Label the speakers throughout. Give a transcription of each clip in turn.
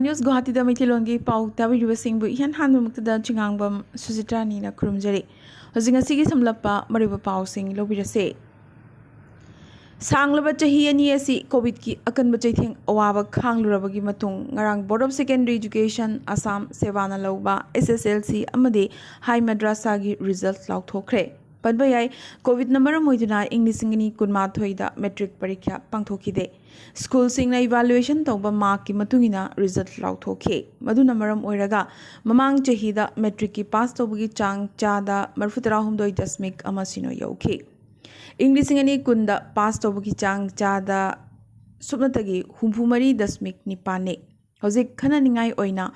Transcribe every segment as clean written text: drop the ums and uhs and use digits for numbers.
Speaker 1: News Guwahati दा मैथिलोंगी पाउ ताबिरिबसिंगबु इहान हानमुक्तदा चिंगांगबम सुजित्रानीना खुरुमजरी होजिंगसिगी समलप्पा मरिबा पाउसिंग लोबिरसे सांगलबा चाही अनि असि कोविड की अकनबा चैथेंग अवाबा खांगलुरबगी मतुंग ngarang board of secondary education Assam सेवाना लौबा एसएसएलसी अमदे हाई मद्रासा की रिजल्ट लाउथोखरे पनबा याय कोविड नंबर मोइदुना इंग्लिसिंगनी कुनमाथोइदा मैट्रिक परीक्षा पांथोखिदे स्कूल सिंगना इवैल्यूएशन तौबा मार्क की मतुंगिना रिजल्ट लाउथोखे मदुना मरम ओइरगा ममांग चहीदा मैट्रिक की पास तौबगी चांग चादा 43.6 यौखे इंग्लिसिंगनी कुंदा पास तौबगी चांग चादा सुपनतगी 34.9 हौजिक खननिंगाई ओइना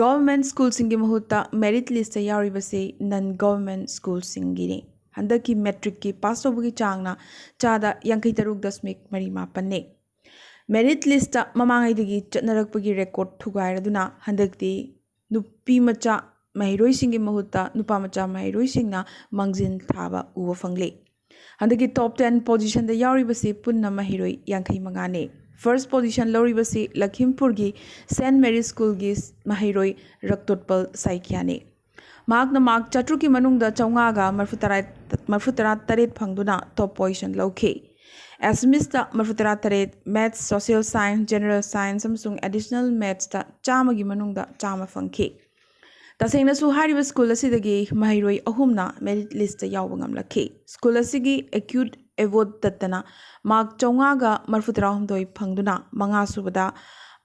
Speaker 1: गवर्नमेंट स्कूल सिंगी महुत्ता मेरिट लिस्ट यारिबसे नन गवर्नमेंट स्कूल सिंगिनी हंदकी मैट्रिक की पास तौबगी चांगना चादा 53.4 ने मेरिट लिस्ट ममांगैदगी चटनरकपगी रेकॉर्ड थुगाइरदुना हंदकती नुपी मचा महिरोइसिंगी महुत्ता नुपा मचा महिरोइसिंगना मंजिन थाबा उवा फंगले हंदकी टॉप 10 पोजीशन दा यारिबसे पुन्ना महिरोइ 55 ने फर्स्ट पोजीशन लौरिबसे लखीमपुर की सेंट मेरी स्कूल की महिरोइ रक्तोत्पल साइकिया ने मार्क चतुर की मनुंगदा चौंगागा मरफुतरा तरेत फंगदुना टॉप पोजीशन लौखे एसमिस्ता मरफुतरा तरेत maths social science general science अमसुंग एडिशनल मैथ्स चाम की मनुंगदा चाम फंखे तसेंगनसु हारिबा स्कूल असिदगी महिरोइ अहुमना मेरिट लिस्ट यावबा ngamlakhe स्कूल असिगी एक्यूट एवोर्ड तत्तना मार्क चौंगागा मरफुतरा हमदोइ फंगदुना मंगा सुबदा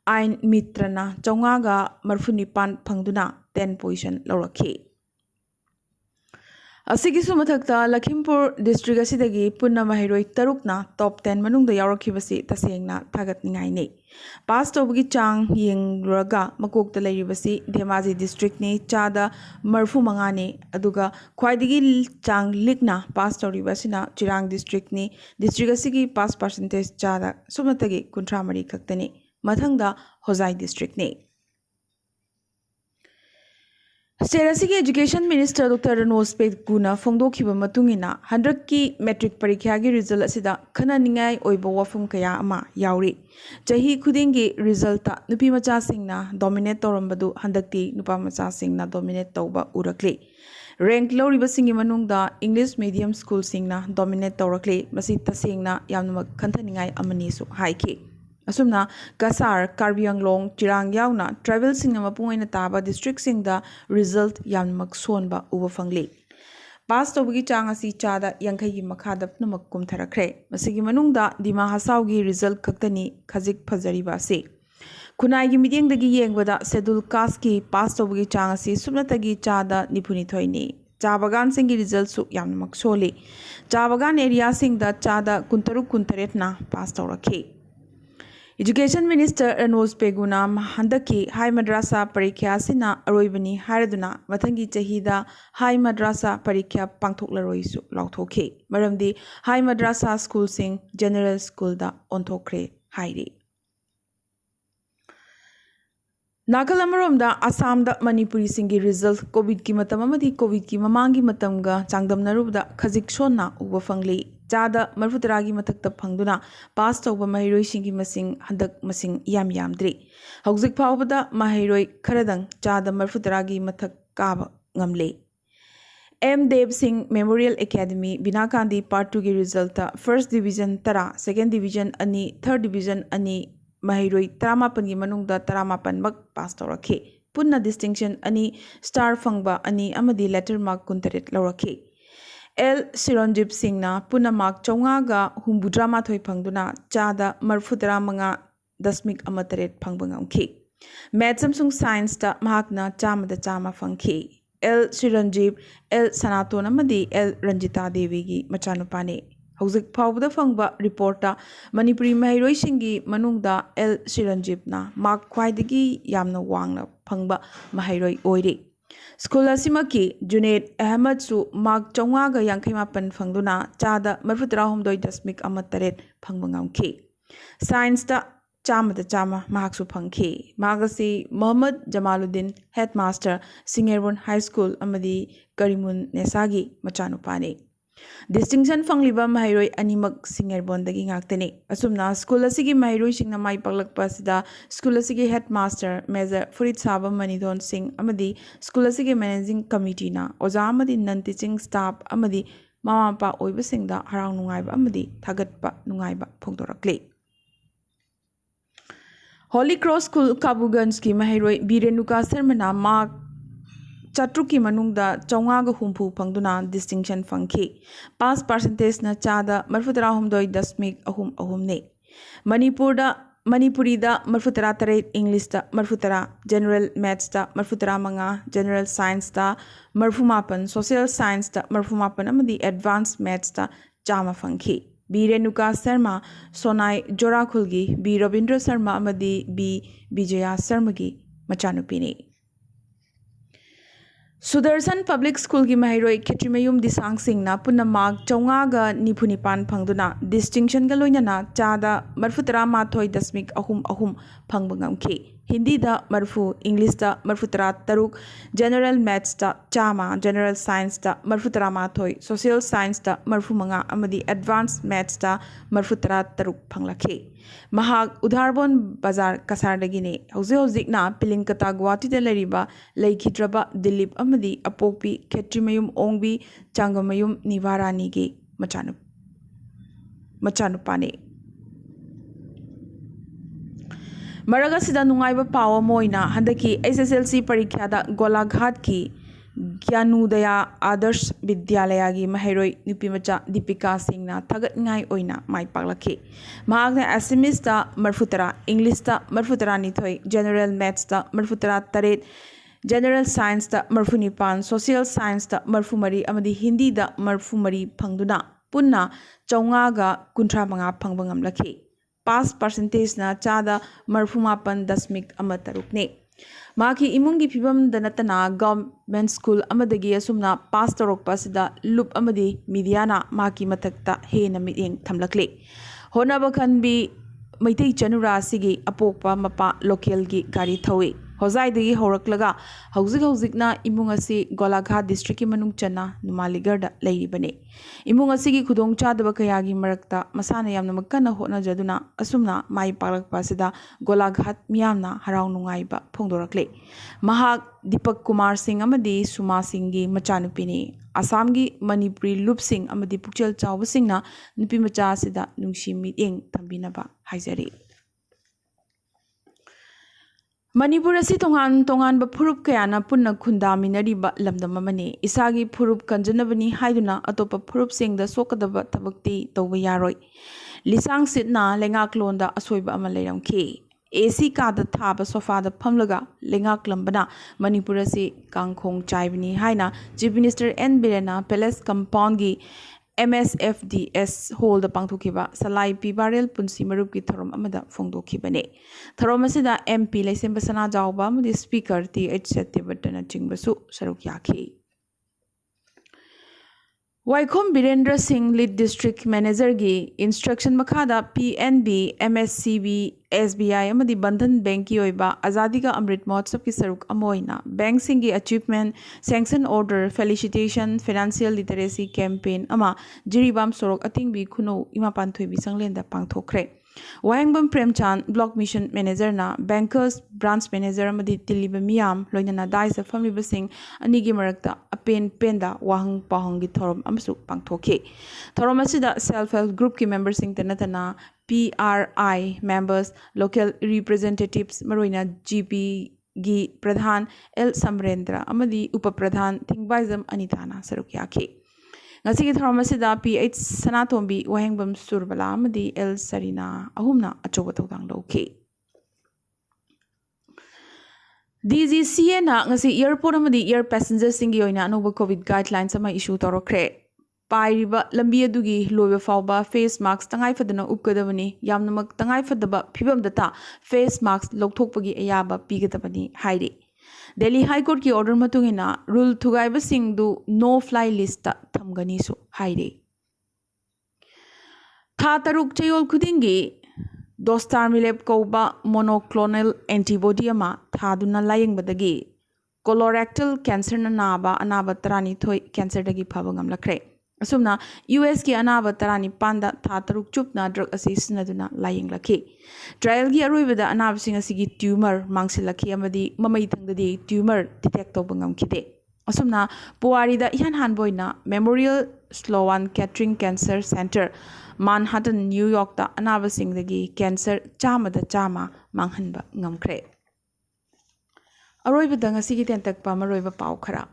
Speaker 1: आइन मित्रना चौंगागा मरफुनिपान फंगदुना 10 पोजीशन लौरखे असिगिसु मथक्ता लखीमपुर डिस्ट्रिक्ट असिदगी पुन्ना महिरोइ तरुकना टॉप 10 मनुंगदा यावरखिबसि तसेंगना थागतनिंगाइने पास तौबगी चांग येंगरगा मकोकता लैरिबसि धेमाजी डिस्ट्रिक्ट ने चादा 35 ने अदुगा ख्वाइदगी चांग लिकना पास तौरिबसिना चिरांग डिस्ट्रिक्ट ने डिस्ट्रिक्ट असिगी पास परसेंटेज चादा सुमतगी 53 खक्तने मथंगदा होजाई डिस्ट्रिक्ट ने स्टेट की एजुकेशन मिनिस्टर डॉक्टर रनोज पेगुना फोंदोखिबा मतुंगिना 100 की मैट्रिक परीक्षा की रिजल्ट असिदा खननिंगाई ओइबा वफम कया अमा याउरी चाही खुदिंगी रिजल्ट नुपी मचा सिंगना डोमिनेट तौरंबदु हंदक्ति नुपा मचा सिंगना डोमिनेट तौबा उरकले रैंक लौरिबा सिंगी मनुंगदा इंग्लिश मीडियम स्कूल सिंगना डोमिनेट तौरकले मसि तसेंगना यामनमक खंथनिंगाई अमनीसु हाइखे असुमना कसार कार्बी आंग्लोंग चिरांग यावना ट्राइबल सिंग मपुंगैना ताबा डिस्ट्रिक्ट सिंगदा रिजल्ट यामनमक सोनबा उबा फंगले पास तौबगी चांग असी चादा 50 की मखादा पुनमक कुमथरखरे मसिगी मनुंगदा दिमा हसावगी रिजल्ट खक्तनी खजिक फजरिबा से खुनाई मिटिंगदगी येंगबदा शेड्यूल कास्ट की पास तौबगी चांग असी सुबनतगी चादा 93 ने चाबगान सिंगी रिजल्ट सु यामनमक सोले चाबगान एरिया सिंगदा चादा 63 ना पास तौरखे एजुकेशन मिनिस्टर रनोज पेगुना हंदकी हाई मद्रासा परीक्षा सिना अरोइबनी हारदुना मथंगी चहीदा हाई मद्रासा परीक्षा पांथोक्लरोइसु लाउथोखे मरमदी हाई मद्रासा स्कूल सिंग जनरल स्कूल दा ओंथोखरे हाइरे नागल अमरोमदा आसाम दा मणिपुरी सिंगी रिजल्ट कोविड की मतम अमदी कोविड की ममांगी मतमगा चांगदमनरुबदा खजिक सोना उबा फंगले चादा 43 की मथक्ता फंगदुना पास तौबा महिरोइ सिंगी मसिंग हंदक मसिंग यामद्रे हौजिक फावबदा महिरोइ खरदंग चादा 43 की मथक काबा ngamle M Dev Singh memorial academy बिनाकांदी part 2 की result first division 10 second division अनि थर्ड डिवीजन अनि महिरोइ 13 की मनुंगदा 13 मक पास तौरखे पुन्ना डिस्टिंक्शन अनि स्टार फंगबा अनि अमदी लेटर मार्क 39 लौरखे एल सिरोंजीप सिंगना पुन्ना मार्क चौंगागा 73 फंगदुना चादा 45.3 फंगबंगमखे मैथ्स अमसुंग साइंस ता महाकना चामा फंखे एल सिरोंजीप एल सनातोन अमदी एल रंजिता देवी की मचानुपाने हौजिक फावबदा फंगबा रिपोर्टा मणिपुरी महिरोइसिंगी मनुंगदा एल सिरोंजीपना मार्क ख्वाइदगी यामना वांगना फंगबा महिरोइ ओइरे स्कूल असिमकी जुनेद अहमद सु मार्क चौंगागा 58 फंगदुना चादा 43.8 फंगबंगमखे साइंस ता चामा महाकसु फंखे मागसी मोहम्मद जमालुद्दीन हेडमास्टर सिंगेरवन हाई स्कूल अमदी करीमुन नेसागी मचानुपाने Distinction fangliba mahairoi animak singerbondagi ngaktani asumna school asigi mahairoi singna mai paklakpa sida school asigi headmaster Major Furit Saba Manidon Singh amadi school asigi managing committee na oja amadi non teaching staff amadi mama pa oiba singda harang nungaiba amadi thagatpa nungaiba phongdorakle Holy Cross School Kabuganj ki mahairoi Birenuka Sarmana mark Chatruki manungda chaungaga humpu pangduna distinction fangki pass percentage na chada marfutara humdoi dasmik ahum ne Manipuri da marfutara tare English da marfutara general maths da marfutara manga general science da marfumapan social science da marfumapan amadi advanced maths da chama fangki Birenuka Sharma Sonai Jorakhulgi B Rabindra Sharma amadi B Bijaya Sharmagi machanupini Sudarshan Public School ki mahairoi Khetrimayum Disang Singh na punna mark chaunga ga nipunipan phangduna distinction ga loinana chada marfutara mathoi dasmik ahum phangbangamki Hindi da marfu English da marfutara taruk general maths da chama general science da marfutara mathoi social science da marfu manga amadi advanced maths da marfutara taruk phanglakhi Mahak Udharbon Bazar Kasardagine hauzik na Pilinkata Guwahati da lariba Laikhidraba Dilip amadi apokpi Khetrimayum Ongbi Changamayum Nivarani gi machanupane Maraga sida nungaiba pawa moina handaki SSLC parikya da Golaghat ki Gyanudaya Adarsh Vidyalaya gi mahairoi nupimacha Deepika Singh na thagat ngai oina mai paklakhi mahakna Assamese da marfutara English da marfutara nithoi general maths da marfutara taret general science da marfunipan social science da marfumari amadi Hindi da marfumari phangduna punna chaunga ga kunthra manga phangbangam lakhi pass percentage na chada marfumapan dasmik amatarukne Maki imungi pibam danatana government school amadagi asumna pass torokpa sida loop amadi mediana maki matakta he na mieng thamlakle honaba khanbi maitai chanura sigi apokpa mapa local gi gari thawi hozai dagi horaklaga hauzik na imung asi Golaghat district ki manung chana Numaligarh da leibane imung asi gi khudong chadaba kaya gi marakta masana yamna makana hona jaduna asumna mai palakpa sida Golaghat miyamna harau nungai ba phongdorakle mahak Deepak Kumar Singh amadi Suma Singh gi machanupini Assam gi Manipuri Loop Singh amadi Pukchel Chawba Singh na nupi macha sida nungsi mieng thambinaba haijari Manipur asi tongan ba phurup kayana punna khundaminariba lamdam amani isagi phurup kanjanabani haiduna atopa phurup singda sokadaba thabakti tawba yaroi lisang sitna lengak londa asoiba ama leiramki AC ka da thaba sofa da phamlaga lengak lambana Manipur asi kangkhong chaibani haina Chief Minister N Birena Palace Compound gi MSFDS hold the pangthukiba salai pibarel punsi marup ki thorom amada phongdokhibane thorom asida MP Laisemba Sana Jawba amadi speaker TH Satyavartan chingbasu saruk yakhi Waikhom Birendra Singh lead district manager gi instruction makhada PNB MSCB SBI amadi Bandhan Bank ki oiba Azadi ka Amrit Mahotsav ki saruk amoina bank sing gi achievement sanction order felicitation financial literacy campaign ama jiribam sorok atingbi khuno imapanthoi bi sanglenda pangthokre Wayangbam Premchand block mission manager na bankers branch manager amadi tiliba miyam loinana daisa family sing anigi marakta apen penda wahang pahang gi thorom amsu pangthokhe thorom asida self help group ki members sing tanatana PRI members local representatives maroina GP gi pradhan L Samrendra amadi upapradhan Thingbaizam Anitana sarukyakhe Ngasigi Tharmasida PH Sanatombi Wahangbam Surbala Amadi L Sarina Ahumna Achobotang Loki DGCA na ngasi airport amadi air passengers singi oina no COVID guidelines ama issue torokre Pairiba lambi adugi loiba fauba face mask tangai fadana upkadabani yamnamak tangai fadaba phibam data face mask lokthokpagi ayaba pigadabani hairi Delhi High Court ki order matungina rule thugaiba singdu no fly list ta thamgani su haire Tha taruk chayol khudingi dostar milep koba monoclonal antibody ama thaduna layingbadagi colorectal cancer na naba anaba tarani thoi cancer dagi phabangam lakre asumna US ki anaba tarani panda tha taruk chupna drug asi sinaduna laying lakhi trial gi aroibada anaba sing asigi tumor mangsilakhi amadi mamai thangdadi tumor detect tobangam khide asumna puwari da ihan hanboina Memorial Sloan Kettering Cancer Center Manhattan New York da anaba sing dagi cancer chama da chama manghanba ngamkhre aroibada ngasigi tentak pa maroiba pau khara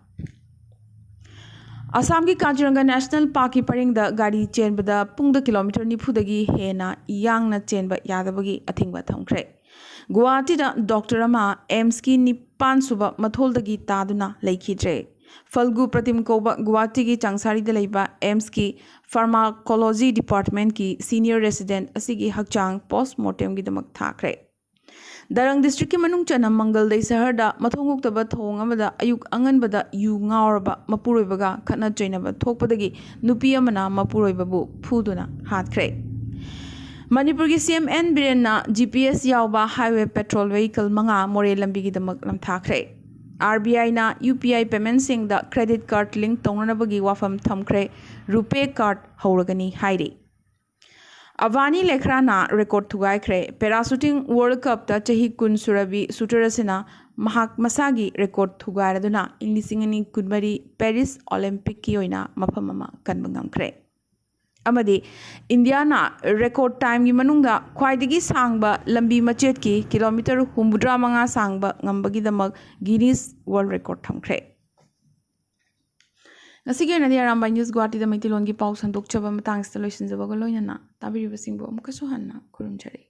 Speaker 1: Assam ki Kaziranga National Park ki paringda gari chenbada pungda kilometer nifudagi hena yangna chenba yadabagi athingba thamkhre Guwahati da Dr. Ama AIMS ki nipan suba matholdagi taduna laikhidre Falgu Pratim Koba Guwahati ki Changsari da leiba AIMS ki Pharmacology Department ki Senior Resident asigi hakchang postmortem gi damak thakre Darang district ki manung chana Mangal dai sahar da mathonguk taba thong amada ayuk angan bada yu ngaurba mapuroi baga khana chaina ba thokpadagi nupi amana mapuroi babu phuduna hatkre Manipur ki CMN Birenna GPS yawba highway patrol vehicle manga more lambi gi damak lam thakre RBI na UPI payment sing da credit card link tongnana bagi wafam thamkre rupee card hauragani hairi Avani Lekhrana record thugaikre parachuting World Cup ta chahi kun surabi sutarasina mahak masagi record thugairaduna inglisingani kunmari Paris Olympic ki oina mafam ama kanbangamkre amadi India na record time gi manungda khwaidagi sangba lambi machet ki kilometer 69 sangba ngambagi damak Guinness World Record thamkre Ngasigi na Arambai News Guwahati da Maitilon gi pau sandok chaba matang sta loisin jaba ko loina na tabiri basingbo amkaso hanna khurumchari